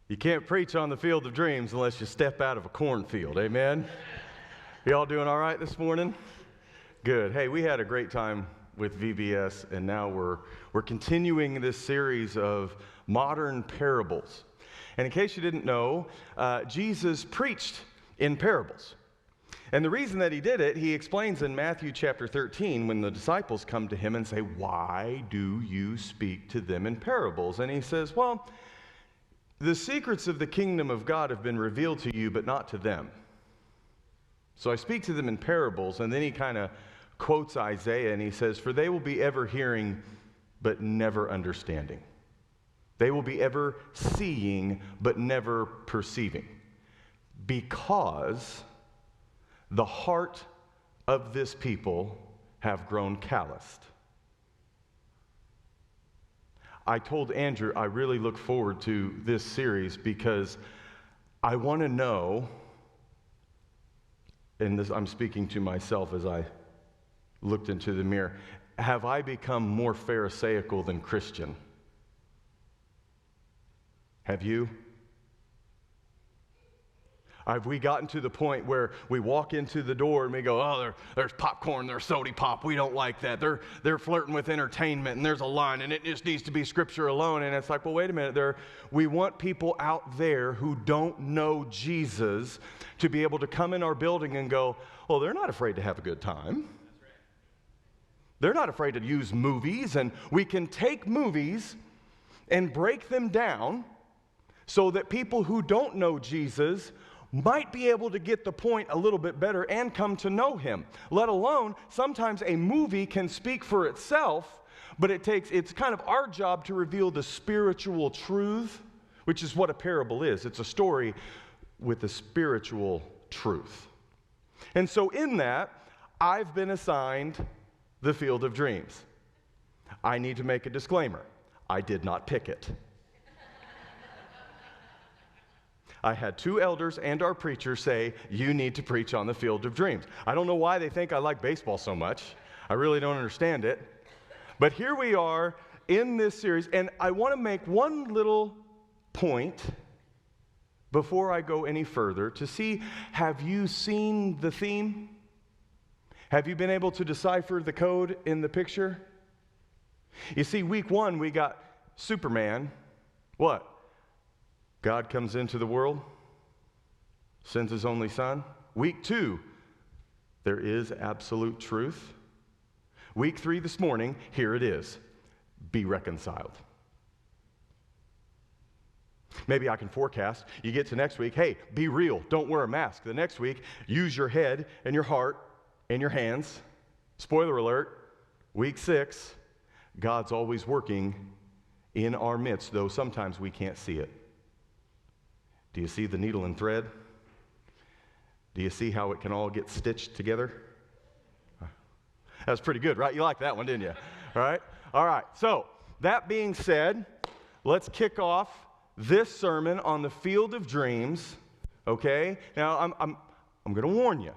You can't preach on the field of dreams unless you step out of a cornfield. Amen? Y'all doing all right this morning? Good. Hey, we had a great time with VBS, and now we're continuing this series of modern parables. And in case you didn't know, Jesus preached in parables. And the reason that he did it, he explains in Matthew chapter 13 when the disciples come to him and say, "Why do you speak to them in parables?" And he says, "Well, the secrets of the kingdom of God have been revealed to you, but not to them. So I speak to them in parables." And then he kind of quotes Isaiah and he says, "For they will be ever hearing, but never understanding. They will be ever seeing, but never perceiving. Because the heart of this people have grown calloused." I told Andrew I really look forward to this series because I want to know, and this, I'm speaking to myself as I looked into the mirror, have I become more Pharisaical than Christian? Have you? Have we gotten to the point where we walk into the door and we go, "Oh, there's popcorn, there's soda pop, we don't like that. They're flirting with entertainment, and there's a line, and it just needs to be Scripture alone." And it's like, well, wait a minute. We want people out there who don't know Jesus to be able to come in our building and go, "Oh, they're not afraid to have a good time. They're not afraid to use movies." And we can take movies and break them down so that people who don't know Jesus might be able to get the point a little bit better and come to know him. Let alone, sometimes a movie can speak for itself, but it's kind of our job to reveal the spiritual truth, which is what a parable is. It's a story with a spiritual truth. And so in that, I've been assigned the field of dreams. I need to make a disclaimer. I did not pick it. I had two elders and our preacher say, "You need to preach on the field of dreams." I don't know why they think I like baseball so much. I really don't understand it. But here we are in this series, and I want to make one little point before I go any further to see, have you seen the theme? Have you been able to decipher the code in the picture? You see, week one, we got Superman. What? God comes into the world, sends his only son. Week two, there is absolute truth. Week three this morning, here it is. Be reconciled. Maybe I can forecast. You get to next week, hey, be real. Don't wear a mask. The next week, use your head and your heart and your hands. Spoiler alert, week 6, God's always working in our midst, though sometimes we can't see it. Do you see the needle and thread? Do you see how it can all get stitched together? That was pretty good, right? You liked that one, didn't you? All right. So, that being said, let's kick off this sermon on the field of dreams, okay? Now, I'm going to warn you.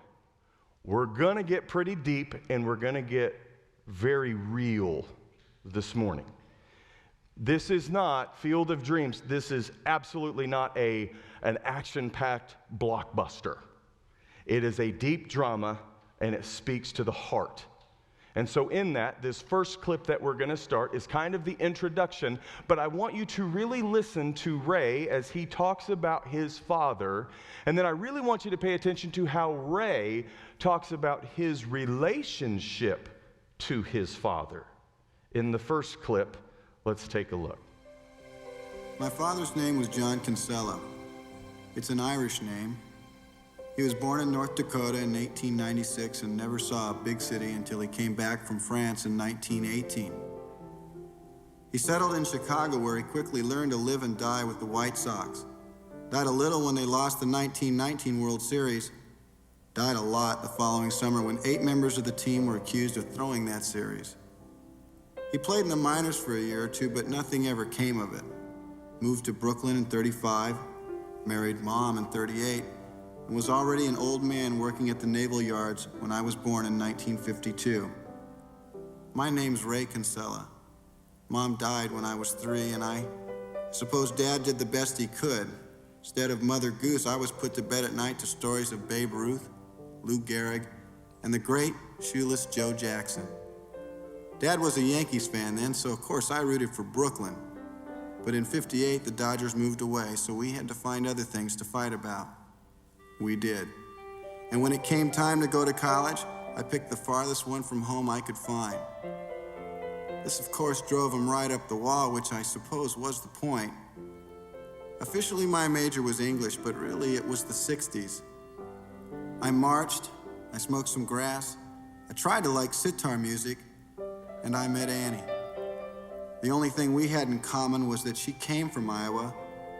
We're going to get pretty deep, and we're going to get very real this morning. This is not Field of Dreams. This is absolutely not an action-packed blockbuster. It is a deep drama, and it speaks to the heart. And so in that, this first clip that we're going to start is kind of the introduction, but I want you to really listen to Ray as he talks about his father, and then I really want you to pay attention to how Ray talks about his relationship to his father. In the first clip, let's take a look. My father's name was John Kinsella. It's an Irish name. He was born in North Dakota in 1896 and never saw a big city until he came back from France in 1918. He settled in Chicago, where he quickly learned to live and die with the White Sox. Died a little when they lost the 1919 World Series. Died a lot the following summer when 8 members of the team were accused of throwing that series. He played in the minors for a year or two, but nothing ever came of it. Moved to Brooklyn in 35, married Mom in 38, and was already an old man working at the Naval Yards when I was born in 1952. My name's Ray Kinsella. Mom died when I was 3, and I Suppose Dad did the best he could. Instead of Mother Goose, I was put to bed at night to stories of Babe Ruth, Lou Gehrig, and the great shoeless Joe Jackson. Dad was a Yankees fan then, so of course I rooted for Brooklyn. But in '58, the Dodgers moved away, so we had to find other things to fight about. We did. And when it came time to go to college, I picked the farthest one from home I could find. This, of course, drove him right up the wall, which I suppose was the point. Officially, my major was English, but really it was the '60s. I marched, I smoked some grass, I tried to like sitar music, and I met Annie. The only thing we had in common was that she came from Iowa,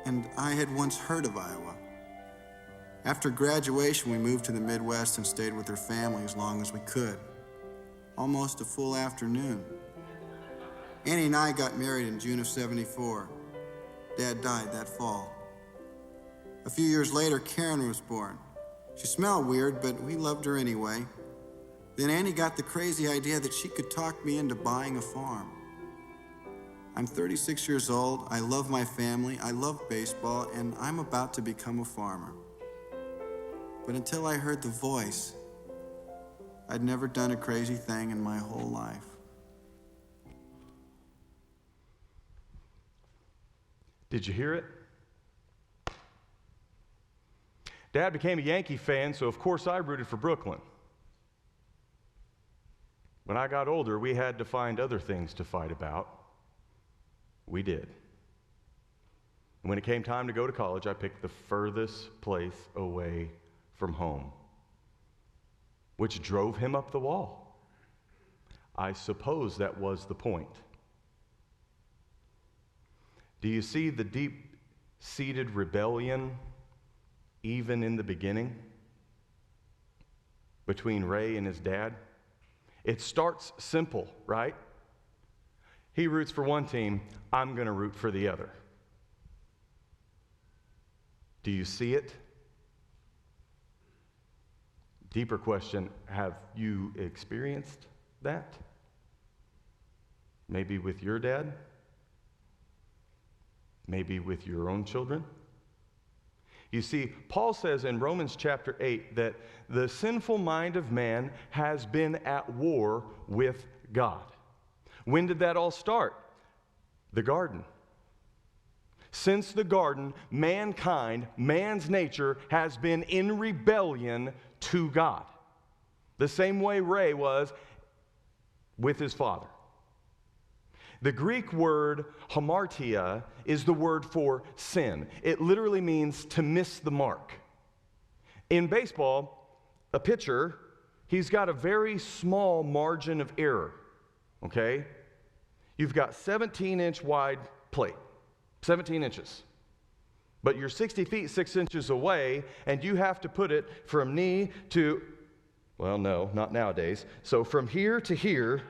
and I had once heard of Iowa. After graduation, we moved to the Midwest and stayed with her family as long as we could. Almost a full afternoon. Annie and I got married in June of '74. Dad died that fall. A few years later, Karen was born. She smelled weird, but we loved her anyway. Then Annie got the crazy idea that she could talk me into buying a farm. I'm 36 years old, I love my family, I love baseball, and I'm about to become a farmer. But until I heard the voice, I'd never done a crazy thing in my whole life. Did you hear it? Dad became a Yankee fan, so of course I rooted for Brooklyn. When I got older, we had to find other things to fight about. We did. And when it came time to go to college, I picked the furthest place away from home, which drove him up the wall. I suppose that was the point. Do you see the deep-seated rebellion even in the beginning between Ray and his dad? It starts simple, right? He roots for one team, I'm going to root for the other. Do you see it? Deeper question, have you experienced that? Maybe with your dad? Maybe with your own children? You see, Paul says in Romans chapter 8 that the sinful mind of man has been at war with God. When did that all start? The garden. Since the garden, mankind, man's nature, has been in rebellion to God. The same way Ray was with his father. The Greek word hamartia is the word for sin. It literally means to miss the mark. In baseball, a pitcher, he's got a very small margin of error, okay? You've got 17-inch wide plate, 17 inches. But you're 60 feet, 6 inches away, and you have to put it from knee to, well, no, not nowadays. So from here to here,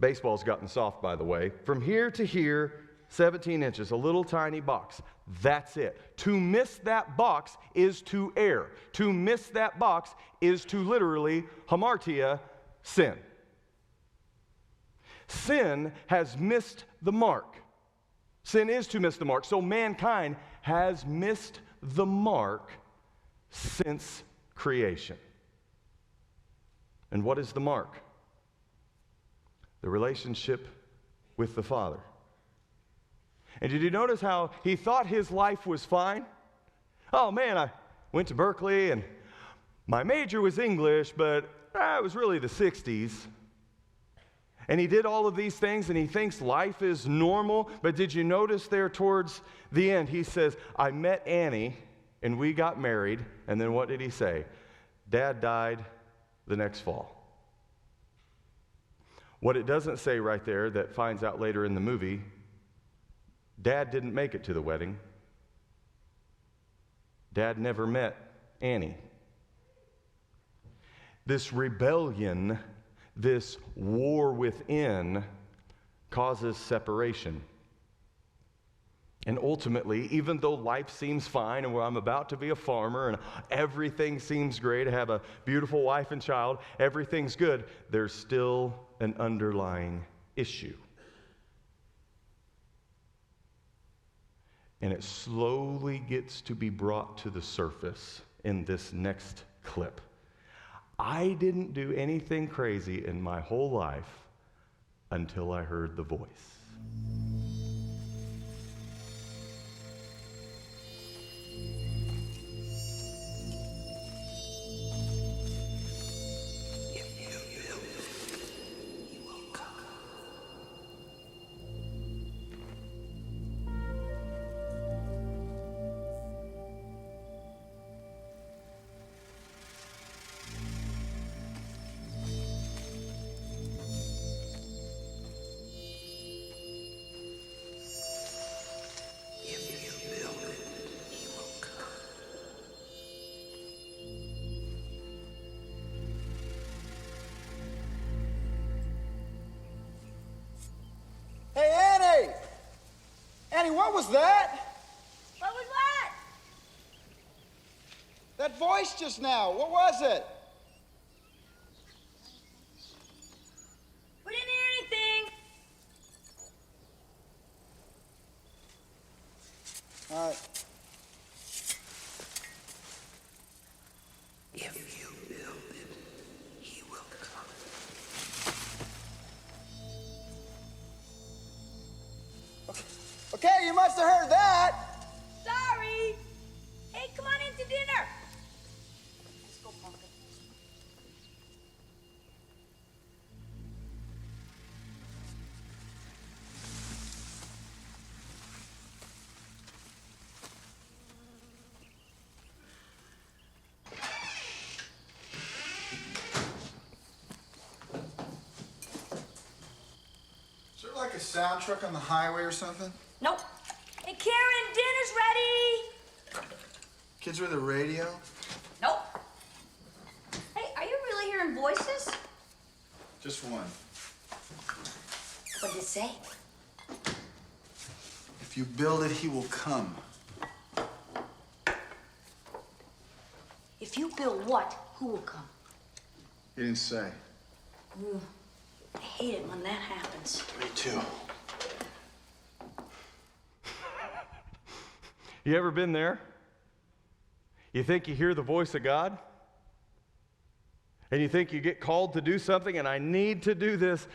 baseball's gotten soft, by the way. From here to here, 17 inches, a little tiny box. That's it. To miss that box is to err. To miss that box is to literally, hamartia, sin. Sin has missed the mark. Sin is to miss the mark. So mankind has missed the mark since creation. And what is the mark? The relationship with the Father. And did you notice how he thought his life was fine? Oh man, I went to Berkeley and my major was English, but it was really the 60s. And he did all of these things and he thinks life is normal. But did you notice there towards the end, he says, I met Annie and we got married. And then what did he say? Dad died the next fall. What it doesn't say right there that finds out later in the movie, Dad didn't make it to the wedding. Dad never met Annie. This rebellion, this war within, causes separation. And ultimately, even though life seems fine and where I'm about to be a farmer and everything seems great, I have a beautiful wife and child, everything's good, there's still an underlying issue. And it slowly gets to be brought to the surface in this next clip. I didn't do anything crazy in my whole life until I heard the voice. Hey, Annie! Annie, what was that? What was what? That voice just now, what was it? We didn't hear anything. All right. If you build it, he will come. Okay, you must have heard that. Sorry. Hey, come on in to dinner. Let's go, Pumpkin. Is there like a sound truck on the highway or something? Nope. Hey, Karen, dinner's ready. Kids with a radio? Nope. Hey, are you really hearing voices? Just one. What did it say? If you build it, he will come. If you build what, who will come? He didn't say. Ooh, I hate it when that happens. Me too. You ever been there? You think you hear the voice of God? And you think you get called to do something, and I need to do this.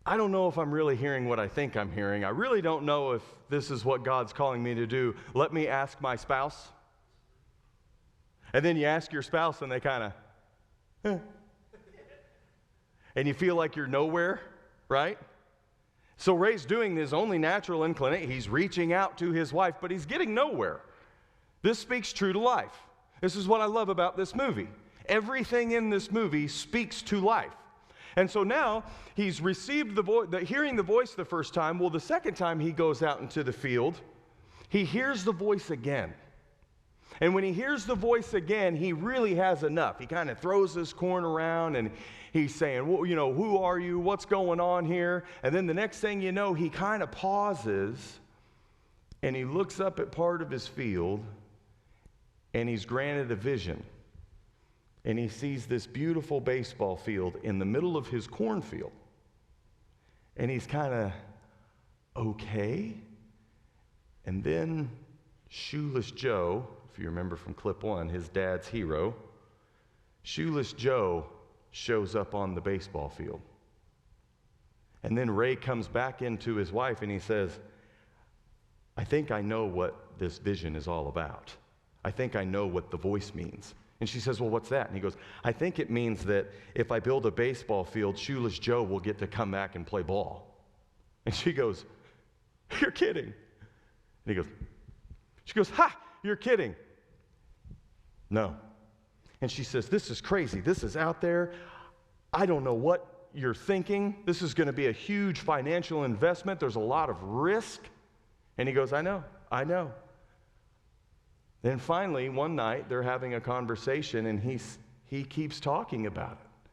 I don't know if I'm really hearing what I think I'm hearing. I really don't know if this is what God's calling me to do. Let me ask my spouse. And then you ask your spouse, and they kind of, and you feel like you're nowhere, right? So Ray's doing his only natural inclination. He's reaching out to his wife, but he's getting nowhere. This speaks true to life. This is what I love about this movie. Everything in this movie speaks to life. And so now he's received hearing the voice the first time. Well, the second time he goes out into the field, he hears the voice again. And when he hears the voice again, he really has enough. He kind of throws his corn around and he's saying, well, you know, who are you? What's going on here? And then the next thing you know, he kind of pauses and he looks up at part of his field and he's granted a vision. And he sees this beautiful baseball field in the middle of his cornfield. And he's kind of, okay. And then Shoeless Joe, if you remember from clip 1, his dad's hero, Shoeless Joe shows up on the baseball field. And then Ray comes back into his wife and he says, I think I know what this vision is all about. I think I know what the voice means. And she says, well, what's that? And he goes, I think it means that if I build a baseball field, Shoeless Joe will get to come back and play ball. And she goes, you're kidding. And she goes, ha, you're kidding. No. And she says, this is crazy. This is out there. I don't know what you're thinking. This is going to be a huge financial investment. There's a lot of risk. And he goes, I know. Then finally, one night, they're having a conversation, and he keeps talking about it.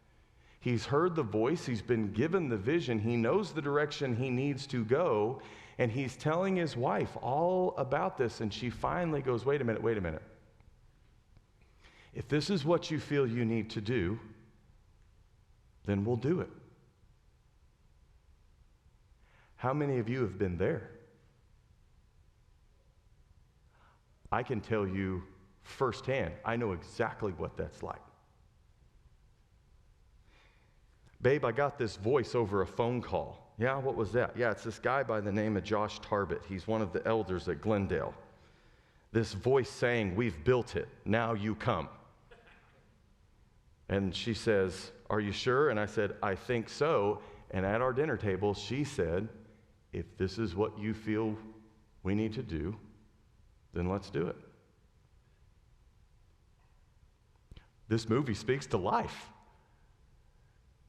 He's heard the voice. He's been given the vision. He knows the direction he needs to go, and he's telling his wife all about this, and she finally goes, wait a minute. If this is what you feel you need to do, then we'll do it. How many of you have been there? I can tell you firsthand, I know exactly what that's like. Babe, I got this voice over a phone call. Yeah, what was that? Yeah, it's this guy by the name of Josh Tarbett. He's one of the elders at Glendale. This voice saying, we've built it, now you come. And she says, are you sure? And I said, I think so. And at our dinner table, she said, if this is what you feel we need to do, then let's do it. This movie speaks to life.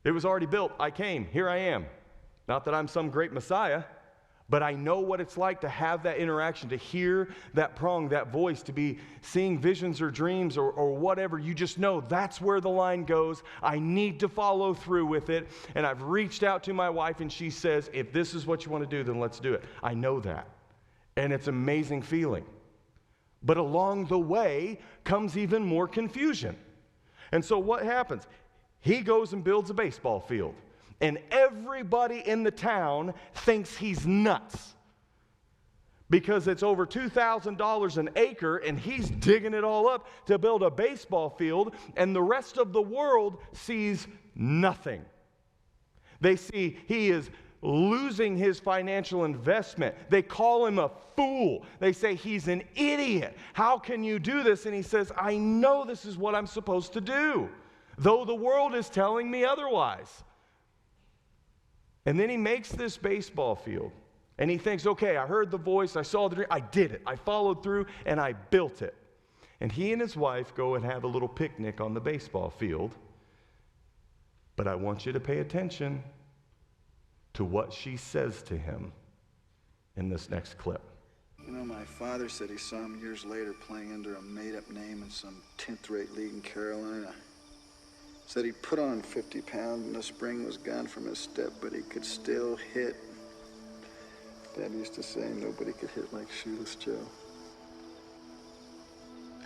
It was already built. I came. Here I am. Not that I'm some great Messiah, but I know what it's like to have that interaction, to hear that prong, that voice, to be seeing visions or dreams or whatever. You just know that's where the line goes. I need to follow through with it. And I've reached out to my wife, and she says, if this is what you want to do, then let's do it. I know that. And it's an amazing feeling. But along the way comes even more confusion. And so what happens? He goes and builds a baseball field. And everybody in the town thinks he's nuts because it's over $2,000 an acre and he's digging it all up to build a baseball field, and the rest of the world sees nothing. They see he is losing his financial investment. They call him a fool. They say he's an idiot. How can you do this? And he says, I know this is what I'm supposed to do, though the world is telling me otherwise. And then he makes this baseball field, and he thinks, okay, I heard the voice, I saw the dream, I did it. I followed through, and I built it. And he and his wife go and have a little picnic on the baseball field. But I want you to pay attention to what she says to him in this next clip. You know, my father said he saw him years later playing under a made-up name in some 10th-rate league in Carolina. Said he put on 50 pounds and the spring was gone from his step, but he could still hit. Dad used to say nobody could hit like Shoeless Joe.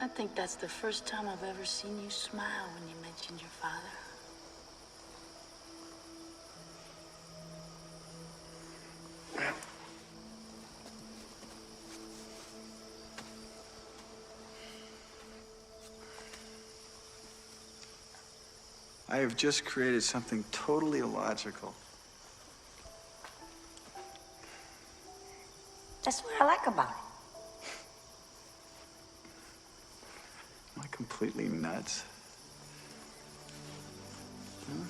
I think that's the first time I've ever seen you smile when you mentioned your father. I have just created something totally illogical. That's what I like about it. Am I completely nuts? Huh?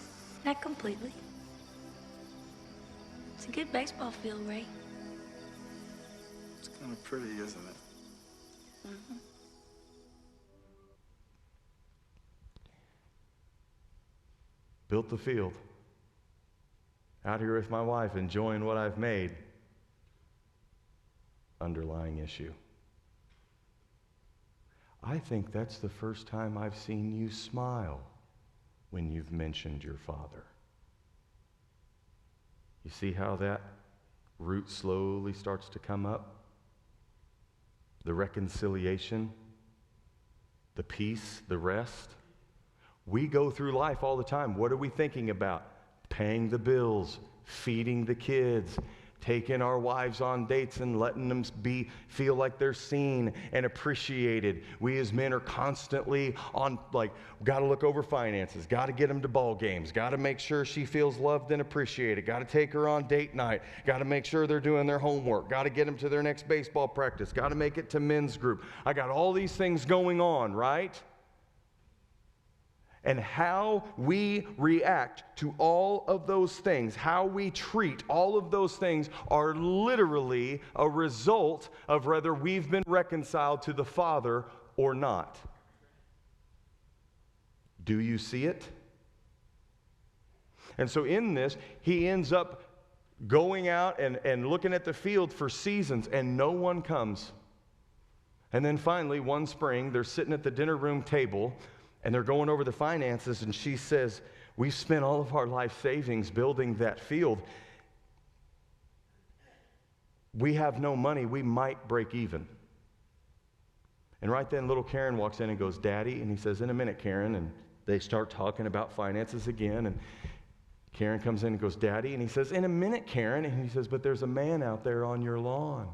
Not completely. It's a good baseball field, Ray. It's kind of pretty, isn't it? Mm-hmm. Built the field. Out here with my wife, enjoying what I've made. Underlying issue. I think that's the first time I've seen you smile when you've mentioned your father. You see how that root slowly starts to come up? The reconciliation, the peace, the rest. We go through life all the time. What are we thinking about? Paying the bills, feeding the kids, taking our wives on dates and letting them feel like they're seen and appreciated. We as men are constantly on, got to look over finances, got to get them to ball games, got to make sure she feels loved and appreciated, got to take her on date night, got to make sure they're doing their homework, got to get them to their next baseball practice, got to make it to men's group. I got all these things going on, right? And how we react to all of those things, how we treat all of those things are literally a result of whether we've been reconciled to the Father or not. Do you see it? And so in this, he ends up going out and looking at the field for seasons, and no one comes. And then finally, one spring, they're sitting at the dinner room table, and they're going over the finances, and she says, we've spent all of our life savings building that field. We have no money. We might break even. And right then, little Karen walks in and goes, Daddy, and he says, in a minute, Karen. And they start talking about finances again, and Karen comes in and goes, Daddy, and he says, in a minute, Karen. And he says, but there's a man out there on your lawn.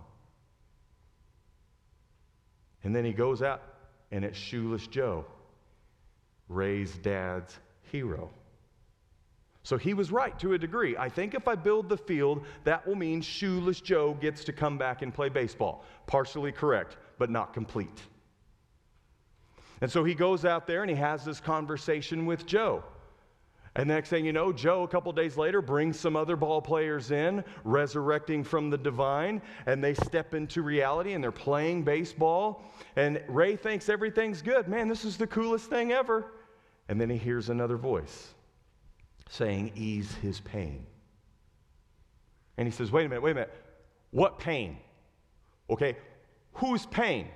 And then he goes out, and it's Shoeless Joe, Ray's dad's hero. So he was right to a degree. I think if I build the field, that will mean Shoeless Joe gets to come back and play baseball. Partially correct, but not complete. And so he goes out there and he has this conversation with Joe. And the next thing you know, Joe, a couple days later, brings some other ball players in, resurrecting from the divine, and they step into reality and they're playing baseball. And Ray thinks everything's good. Man, this is the coolest thing ever. And then he hears another voice saying, ease his pain. And he says, wait a minute. What pain? Okay, whose pain?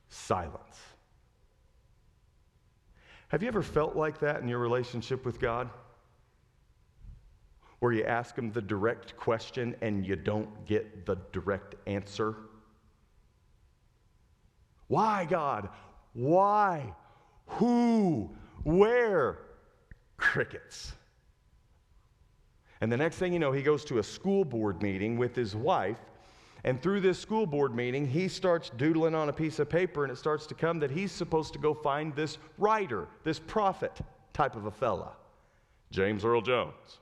Silence. Have you ever felt like that in your relationship with God? Where you ask him the direct question and you don't get the direct answer? Why, God? Why? Who? Where? Crickets. And the next thing you know, he goes to a school board meeting with his wife, and through this school board meeting, he starts doodling on a piece of paper, and it starts to come that he's supposed to go find this writer, this prophet type of a fella, James Earl Jones.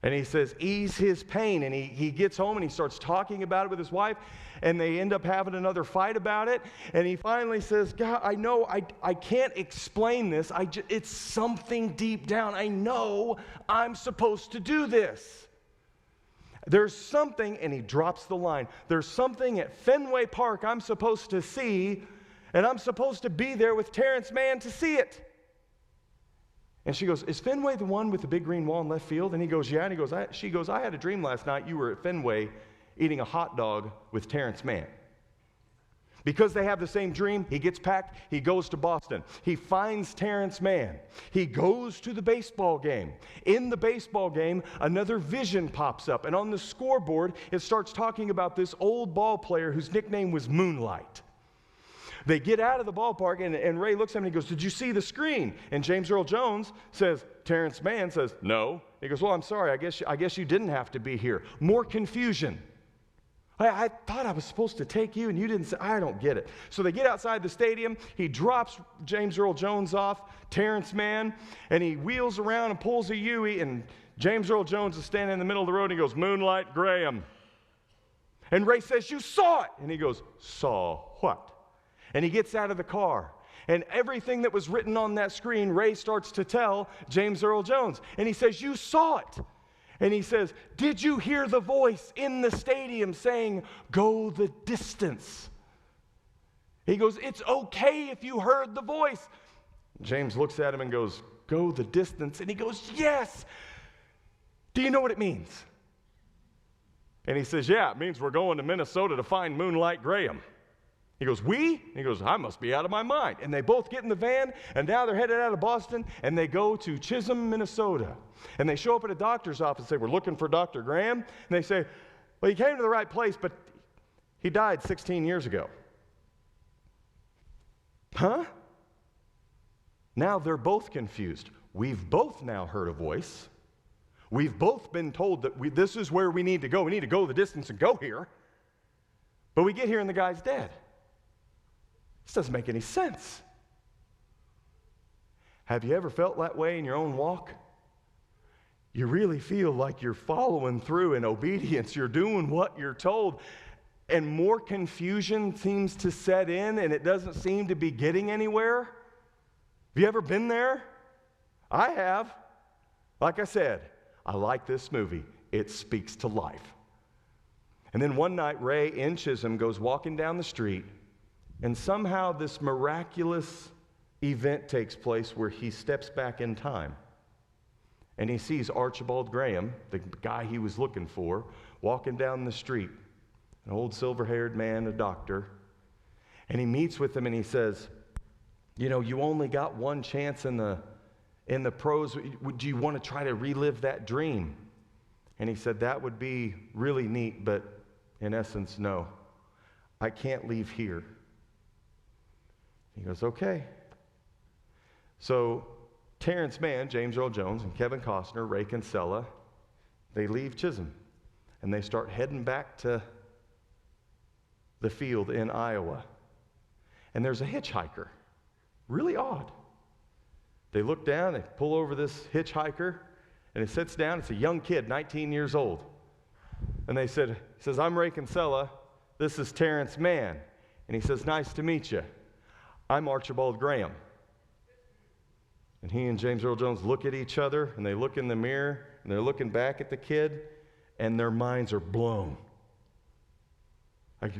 And he says, ease his pain. And he gets home and he starts talking about it with his wife, and they end up having another fight about it. And he finally says, God, I know I can't explain this. It's something deep down. I know I'm supposed to do this. There's something, and he drops the line, there's something at Fenway Park I'm supposed to see, and I'm supposed to be there with Terrence Mann to see it. And she goes, is Fenway the one with the big green wall in left field? And he goes, yeah. And she goes, I had a dream last night you were at Fenway eating a hot dog with Terrence Mann. Because they have the same dream, he gets packed, he goes to Boston. He finds Terrence Mann. He goes to the baseball game. In the baseball game, another vision pops up. And on the scoreboard, it starts talking about this old ball player whose nickname was Moonlight. They get out of the ballpark, and Ray looks at him and he goes, did you see the screen? And James Earl Jones says, Terrence Mann says, no. He goes, well, I'm sorry, I guess you didn't have to be here. More confusion. I thought I was supposed to take you, and you didn't say, I don't get it. So they get outside the stadium. He drops James Earl Jones off, Terrence Mann, and he wheels around and pulls a U-ey, and James Earl Jones is standing in the middle of the road, and he goes, Moonlight Graham. And Ray says, you saw it. And he goes, saw what? And he gets out of the car. And everything that was written on that screen, Ray starts to tell James Earl Jones. And he says, you saw it. And he says, did you hear the voice in the stadium saying, go the distance? He goes, it's okay if you heard the voice. James looks at him and goes, go the distance. And he goes, yes. Do you know what it means? And he says, yeah, it means we're going to Minnesota to find Moonlight Graham. He goes, we? He goes, I must be out of my mind. And they both get in the van, and now they're headed out of Boston, and they go to Chisholm, Minnesota. And they show up at a doctor's office and say, we're looking for Dr. Graham. And they say, well, he came to the right place, but he died 16 years ago. Huh? Now they're both confused. We've both now heard a voice. We've both been told that this is where we need to go. We need to go the distance and go here. But we get here and the guy's dead. This doesn't make any sense. Have you ever felt that way in your own walk? You really feel like you're following through in obedience. You're doing what you're told. And more confusion seems to set in, and it doesn't seem to be getting anywhere. Have you ever been there? I have. Like I said, I like this movie. It speaks to life. And then one night, Ray in Chisholm goes walking down the street, and somehow this miraculous event takes place where he steps back in time. And he sees Archibald Graham, the guy he was looking for, walking down the street, an old silver-haired man, a doctor. And he meets with him and he says, you know, you only got one chance in the pros. Would you want to try to relive that dream? And he said, that would be really neat, but in essence, no. I can't leave here. He goes, okay. So Terrence Mann, James Earl Jones, and Kevin Costner, Ray Kinsella, they leave Chisholm, and they start heading back to the field in Iowa. And there's a hitchhiker. Really odd. They look down, they pull over this hitchhiker, and he sits down. It's a young kid, 19 years old. And he says, I'm Ray Kinsella. This is Terrence Mann. And he says, nice to meet you. I'm Archibald Graham. And he and James Earl Jones look at each other, and they look in the mirror, and they're looking back at the kid, and their minds are blown. Like,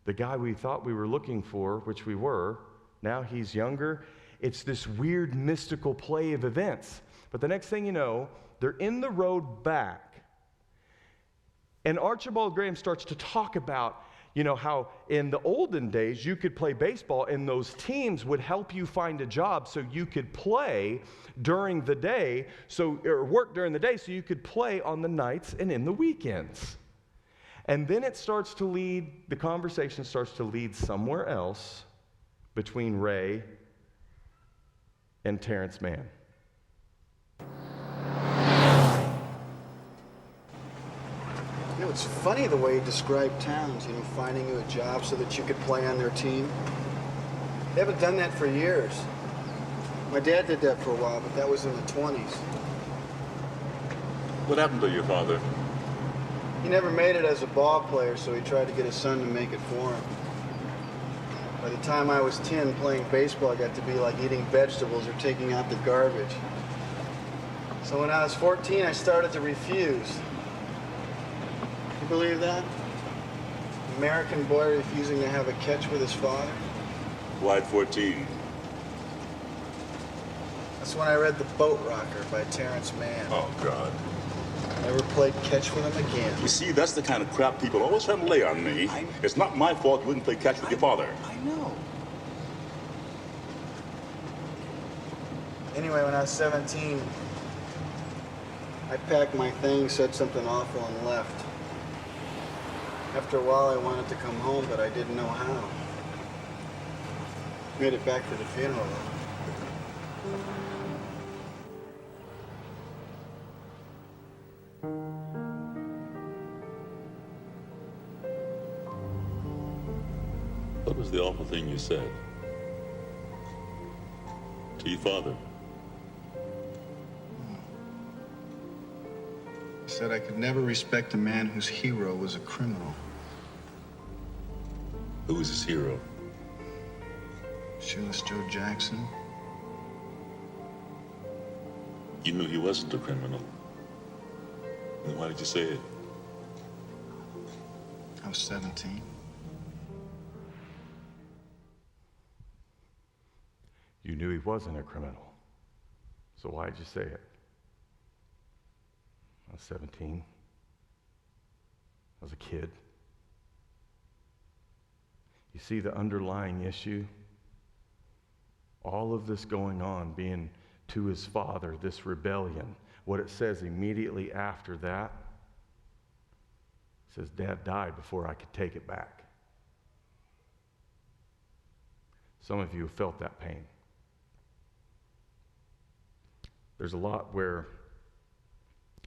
the guy we thought we were looking for, which we were, now he's younger. It's this weird mystical play of events. But the next thing you know, they're in the road back. And Archibald Graham starts to talk about, how in the olden days you could play baseball and those teams would help you find a job so you could play during the day, or work during the day so you could play on the nights and in the weekends. And then the conversation starts to lead somewhere else between Ray and Terrence Mann. It's funny the way he described towns, finding you a job so that you could play on their team. They haven't done that for years. My dad did that for a while, but that was in the 20s. What happened to your father? He never made it as a ball player, so he tried to get his son to make it for him. By the time I was 10, playing baseball got to be like eating vegetables or taking out the garbage. So when I was 14, I started to refuse. You believe that? American boy refusing to have a catch with his father? Why at 14? That's when I read The Boat Rocker by Terrence Mann. Oh, God. Never played catch with him again. You see, that's the kind of crap people always try to lay on me. It's not my fault you wouldn't play catch with your father. I know. Anyway, when I was 17, I packed my things, said something awful, and left. After a while, I wanted to come home, but I didn't know how. Made it back for the funeral, What was the awful thing you said to your father? I said I could never respect a man whose hero was a criminal. Who was his hero? Shoeless Joe Jackson. You knew he wasn't a criminal. Then why did you say it? I was 17. You knew he wasn't a criminal. So why did you say it? I was 17. I was a kid. You see the underlying issue? All of this going on, being to his father, this rebellion. What it says immediately after that, it says, Dad died before I could take it back. Some of you have felt that pain. There's a lot where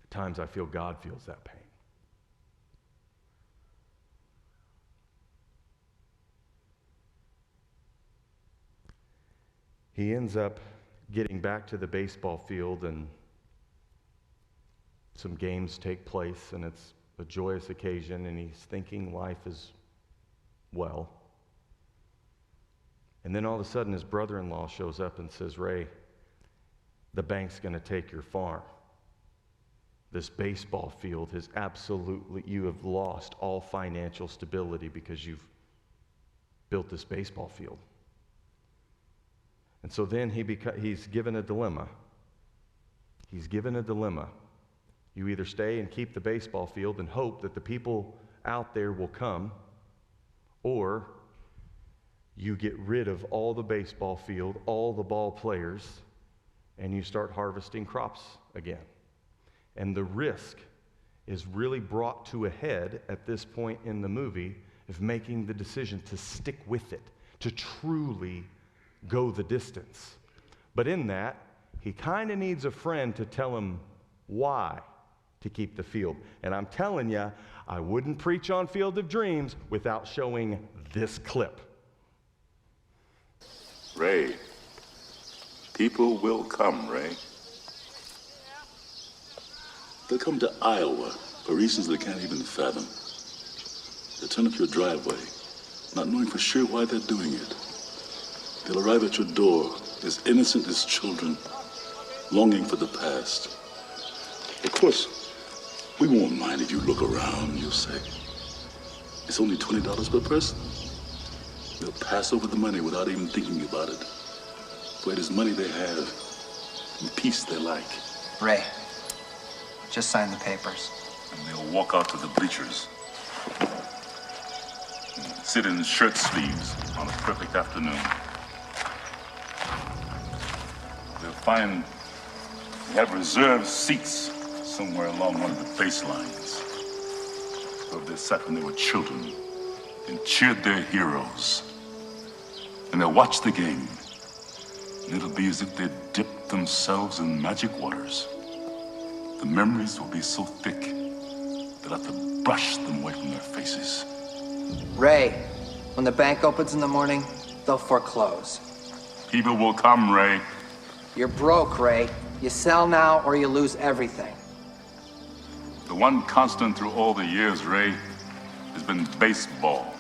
at times I feel God feels that pain. He ends up getting back to the baseball field, and some games take place, and it's a joyous occasion, and he's thinking life is well. And then all of a sudden his brother-in-law shows up and says, Ray, the bank's going to take your farm. This baseball field you have lost all financial stability because you've built this baseball field. And so then he's given a dilemma. He's given a dilemma. You either stay and keep the baseball field and hope that the people out there will come, or you get rid of all the baseball field, all the ball players, and you start harvesting crops again. And the risk is really brought to a head at this point in the movie of making the decision to stick with it, to truly go the distance. But in that, he kind of needs a friend to tell him why to keep the field. And I'm telling you, I wouldn't preach on Field of Dreams without showing this clip. Ray, people will come, Ray. They'll come to Iowa for reasons they can't even fathom. They'll turn up your driveway, not knowing for sure why they're doing it. They'll arrive at your door as innocent as children, longing for the past. Of course, we won't mind if you look around, you'll say. It's only $20 per person. They'll pass over the money without even thinking about it. For it is money they have and peace they like. Ray, just sign the papers. And they'll walk out to the bleachers. And sit in shirt sleeves on a perfect afternoon. They'll find they have reserved seats somewhere along one of the baselines. Where they sat when they were children and cheered their heroes. And they'll watch the game. And it'll be as if they'd dipped themselves in magic waters. The memories will be so thick they'll have to brush them away from their faces. Ray, when the bank opens in the morning, they'll foreclose. People will come, Ray. You're broke, Ray. You sell now or you lose everything. The one constant through all the years, Ray, has been baseball.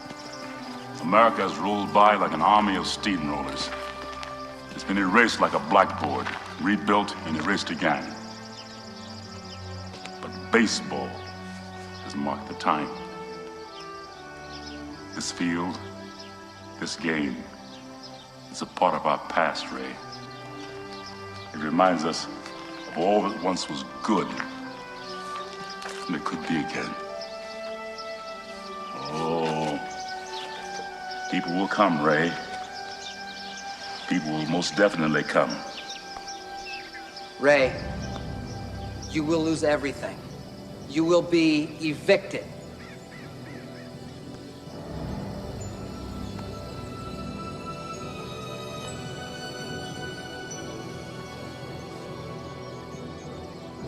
America has rolled by like an army of steamrollers. It's been erased like a blackboard, rebuilt and erased again. But baseball has marked the time. This field, this game, is a part of our past, Ray. It reminds us of all that once was good, and it could be again. Oh, people will come, Ray. People will most definitely come. Ray, you will lose everything. You will be evicted.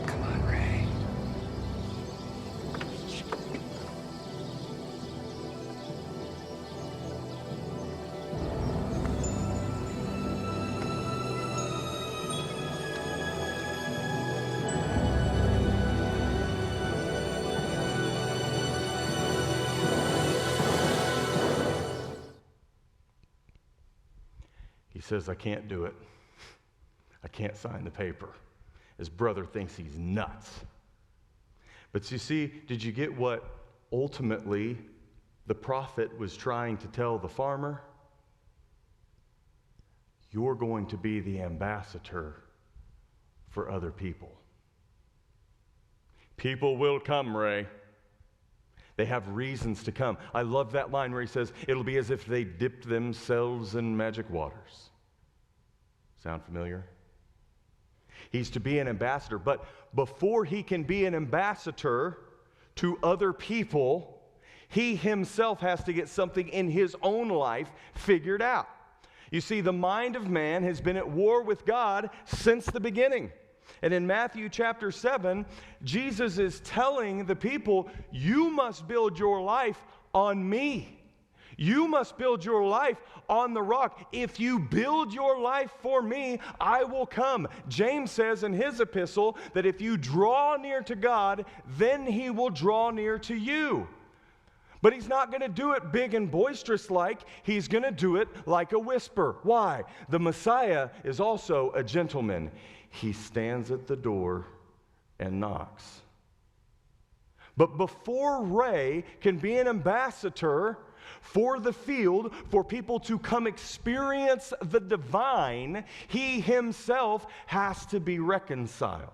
Come on, Ray. He says, I can't do it. I can't sign the paper. His brother thinks he's nuts. But you see, did you get what ultimately the prophet was trying to tell the farmer? You're going to be the ambassador for other people. People will come, Ray. They have reasons to come. I love that line where he says, it'll be as if they dipped themselves in magic waters. Sound familiar? He's to be an ambassador, but before he can be an ambassador to other people, he himself has to get something in his own life figured out. You see, the mind of man has been at war with God since the beginning. And in Matthew chapter 7, Jesus is telling the people, you must build your life on me. You must build your life on the rock. If you build your life for me, I will come. James says in his epistle that if you draw near to God, then he will draw near to you. But he's not going to do it big and boisterous like. He's going to do it like a whisper. Why? The Messiah is also a gentleman. He stands at the door and knocks. But before Ray can be an ambassador for the field, for people to come experience the divine, he himself has to be reconciled.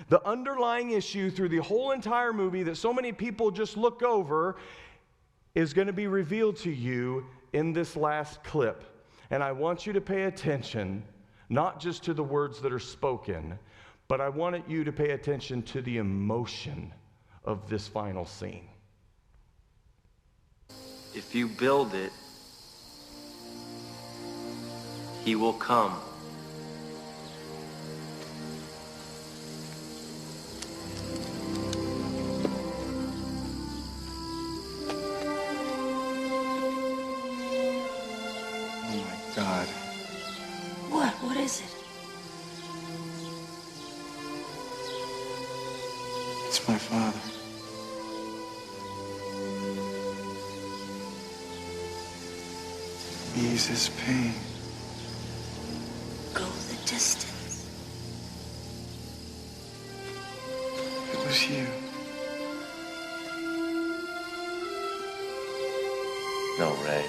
The underlying issue through the whole entire movie that so many people just look over is going to be revealed to you in this last clip. And I want you to pay attention, not just to the words that are spoken, but I want you to pay attention to the emotion of this final scene. If you build it, he will come. That's my father. Ease his pain. Go the distance. It was you. No, Ray.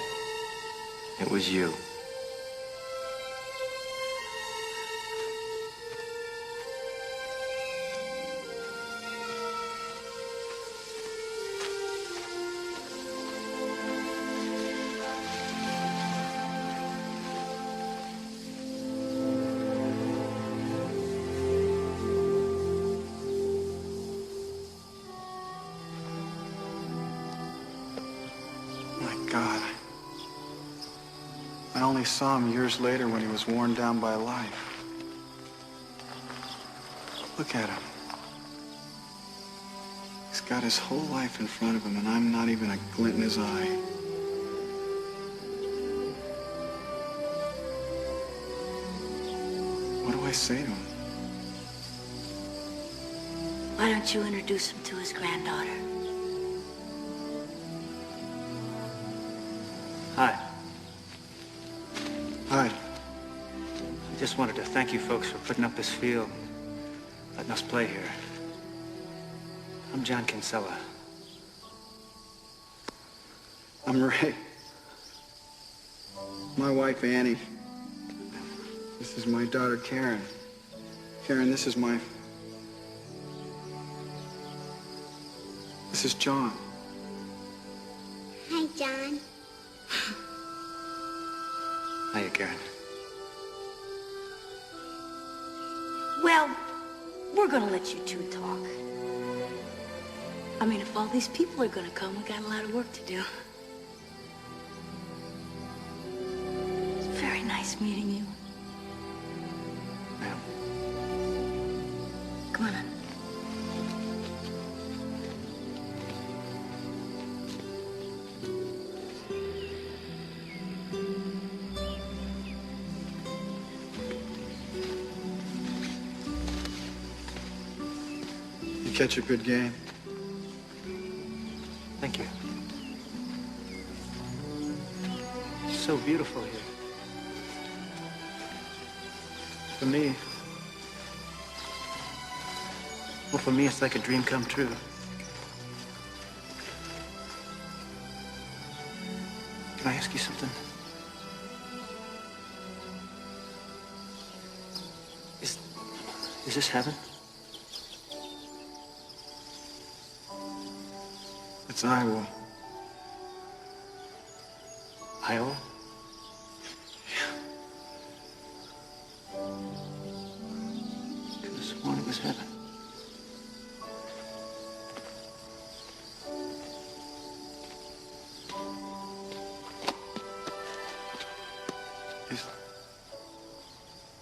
It was you. God. I only saw him years later when he was worn down by life. Look at him. He's got his whole life in front of him, and I'm not even a glint in his eye. What do I say to him? Why don't you introduce him to his granddaughter? Hi. Hi. I just wanted to thank you folks for putting up this field, letting us play here. I'm John Kinsella. I'm Ray. My wife, Annie. This is my daughter, Karen. Karen, this is John. Hi, John. Hiya, Karen. Well, we're gonna let you two talk. I mean, if all these people are gonna come, we got a lot of work to do. It's very nice meeting you. Well, Come on. You catch a good game. thank you. It's so beautiful here. For me, well, for me, it's like a dream come true. Can I ask you something? Is this heaven? It's Iowa. Iowa? Could have sworn it was heaven.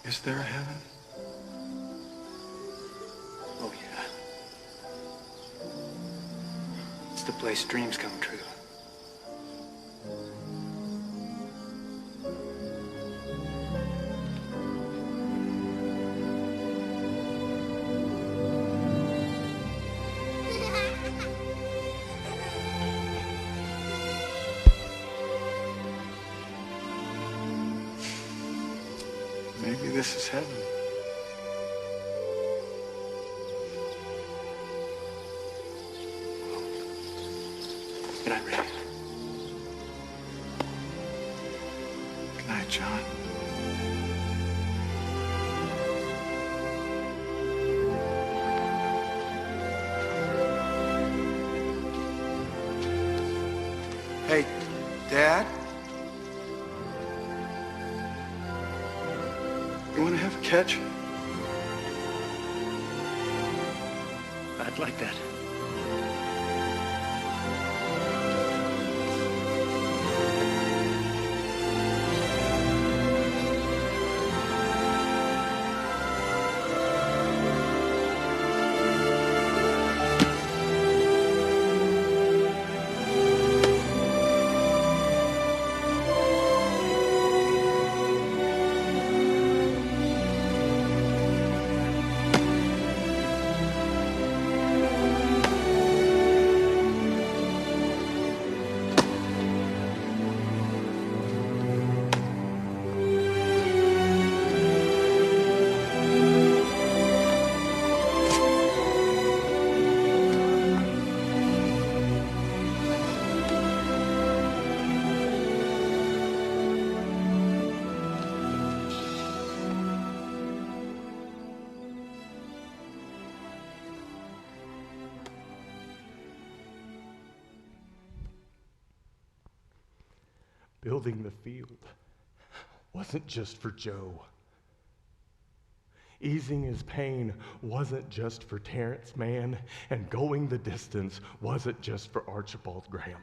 Is there a heaven? Oh, yeah. It's the place dreams come true. Maybe this is heaven. Good night, Ray. Good night, John. Hey, Dad? You want to have a catch? I'd like that. building the field wasn't just for Joe. Easing his pain wasn't just for Terrence Mann, and going the distance wasn't just for Archibald Graham.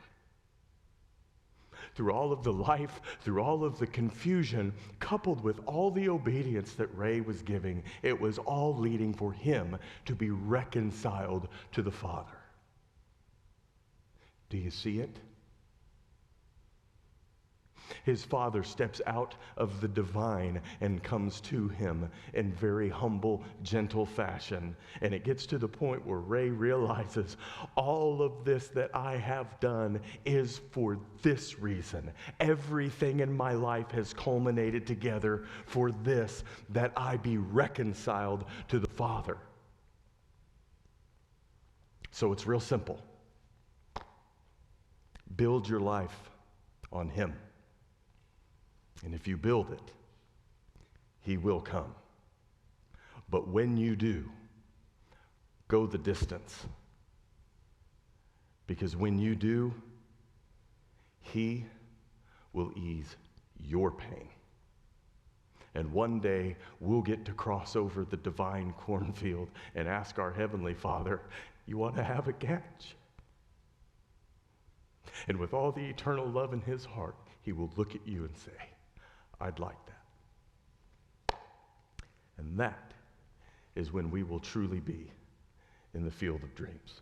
Through all of the life, through all of the confusion, coupled with all the obedience that Ray was giving, it was all leading for him to be reconciled to the Father. Do you see it? His father steps out of the divine and comes to him in very humble, gentle fashion. And it gets to the point where Ray realizes all of this that I have done is for this reason. Everything in my life has culminated together for this, that I be reconciled to the Father. So it's real simple. Build your life on him. And if you build it, he will come. But when you do, go the distance. Because when you do, he will ease your pain. And one day, we'll get to cross over the divine cornfield and ask our Heavenly Father, you want to have a catch? And with all the eternal love in his heart, he will look at you and say, I'd like that. And that is when we will truly be in the field of dreams.